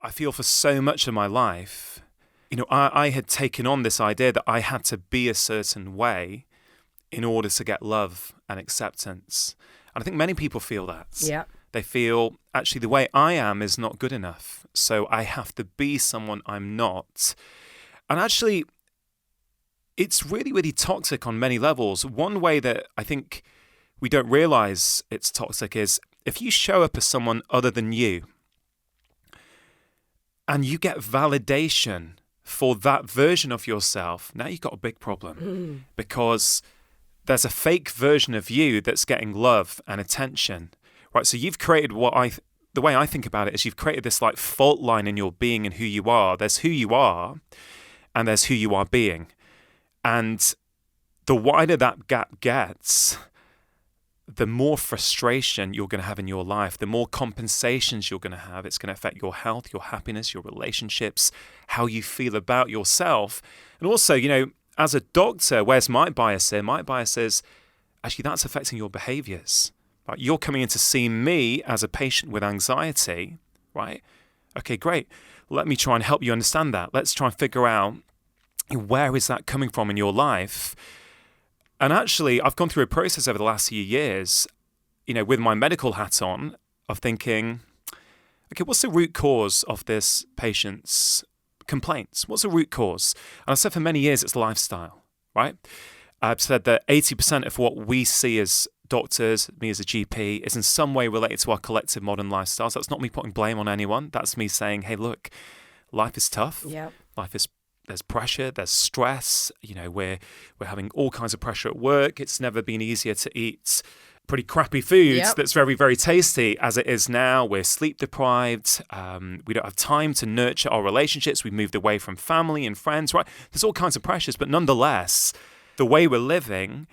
I feel for so much of my life, I had taken on this idea that I had to be a certain way in order to get love and acceptance. And I think many people feel that. Yeah. They feel, actually, the way I am is not good enough. So I have to be someone I'm not. And actually, it's really, really toxic on many levels. One way that I think we don't realize it's toxic is if you show up as someone other than you and you get validation for that version of yourself, now you've got a big problem because there's a fake version of you that's getting love and attention, right? So you've created the way I think about it is you've created this like fault line in your being and who you are. There's who you are and there's who you are being. And the wider that gap gets, the more frustration you're going to have in your life, the more compensations you're going to have. It's going to affect your health, your happiness, your relationships, how you feel about yourself. And also, as a doctor, where's my bias here? My bias is actually that's affecting your behaviors. Right? You're coming in to see me as a patient with anxiety, right? Okay, great. Let me try and help you understand that. Let's try and figure out where is that coming from in your life. And actually, I've gone through a process over the last few years, with my medical hat on, of thinking, okay, what's the root cause of this patient's complaints? What's the root cause? And I've said for many years it's lifestyle, right? I've said that 80% of what we see as doctors, me as a GP, is in some way related to our collective modern lifestyles. That's not me putting blame on anyone. That's me saying, hey, look, life is tough. Yeah. There's pressure, there's stress. We're having all kinds of pressure at work. It's never been easier to eat pretty crappy foods that's very, very tasty as it is now. We're sleep deprived. We don't have time to nurture our relationships. We've moved away from family and friends, right? There's all kinds of pressures, but nonetheless, the way we're living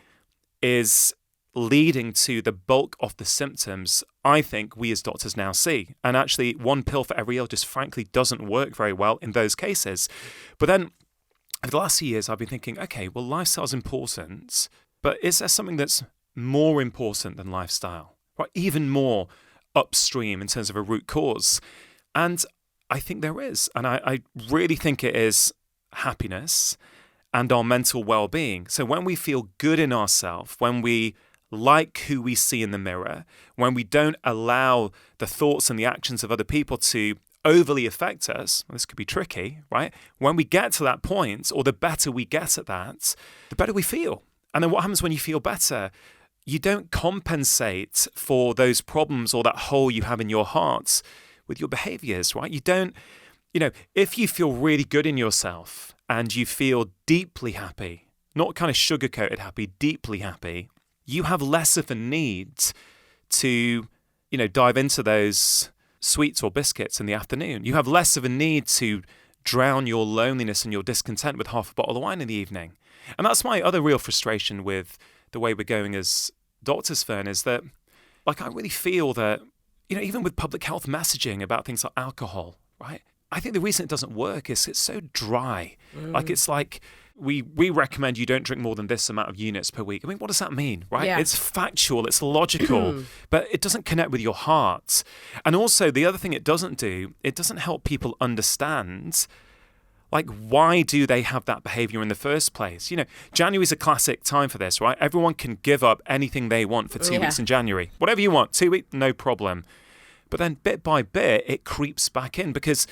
is leading to the bulk of the symptoms I think we as doctors now see. And actually, one pill for every ill just frankly doesn't work very well in those cases. But then over the last few years, I've been thinking, okay, well, lifestyle's important, but is there something that's more important than lifestyle, right? Even more upstream in terms of a root cause? And I think there is. And I really think it is happiness and our mental well-being. So when we feel good in ourselves, when we like who we see in the mirror, when we don't allow the thoughts and the actions of other people to overly affect us, this could be tricky, right? When we get to that point, or the better we get at that, the better we feel. And then what happens when you feel better? You don't compensate for those problems or that hole you have in your heart with your behaviors, right? You don't, if you feel really good in yourself and you feel deeply happy, not kind of sugar-coated happy, deeply happy, you have less of a need to, dive into those sweets or biscuits in the afternoon. You have less of a need to drown your loneliness and your discontent with half a bottle of wine in the evening. And that's my other real frustration with the way we're going as doctors, Fearne, is that, I really feel that, even with public health messaging about things like alcohol, right? I think the reason it doesn't work is it's so dry. It's like we recommend you don't drink more than this amount of units per week. I mean, what does that mean, right? Yeah. It's factual, it's logical, but it doesn't connect with your heart. And also, the other thing it doesn't do, it doesn't help people understand, why do they have that behavior in the first place? January is a classic time for this, right? Everyone can give up anything they want for 2 weeks in January. Whatever you want, 2 weeks, no problem. But then bit by bit, it creeps back in because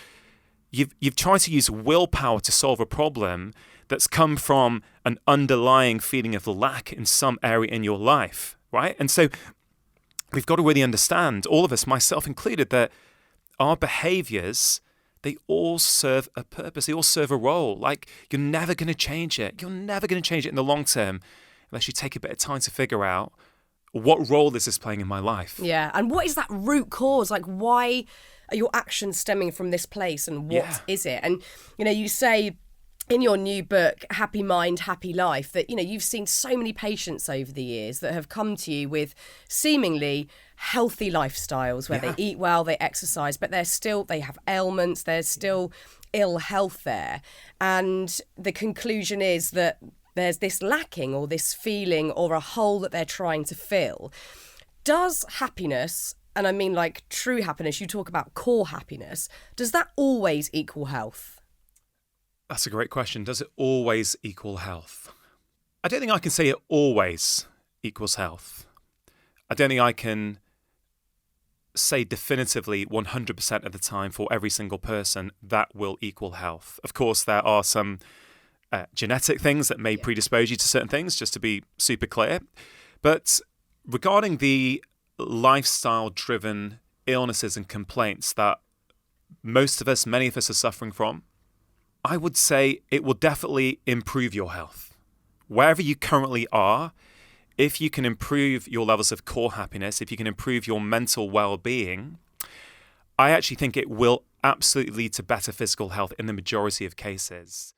you've tried to use willpower to solve a problem that's come from an underlying feeling of lack in some area in your life, right? And so we've got to really understand, all of us, myself included, that our behaviors, they all serve a purpose. They all serve a role. You're never going to change it. You're never going to change it in the long term unless you take a bit of time to figure out what role is this playing in my life. Yeah, and what is that root cause? Why are your actions stemming from this place, and what is it? And, you say in your new book, Happy Mind, Happy Life, that, you've seen so many patients over the years that have come to you with seemingly healthy lifestyles where they eat well, they exercise, but they have ailments, there's still ill health there. And the conclusion is that there's this lacking or this feeling or a hole that they're trying to fill. Does happiness and I mean like true happiness, you talk about core happiness, does that always equal health? That's a great question. Does it always equal health? I don't think I can say it always equals health. I don't think I can say definitively 100% of the time for every single person that will equal health. Of course, there are some genetic things that may predispose you to certain things, just to be super clear. But regarding the lifestyle-driven illnesses and complaints that many of us are suffering from, I would say it will definitely improve your health. Wherever you currently are, if you can improve your levels of core happiness, if you can improve your mental well-being, I actually think it will absolutely lead to better physical health in the majority of cases.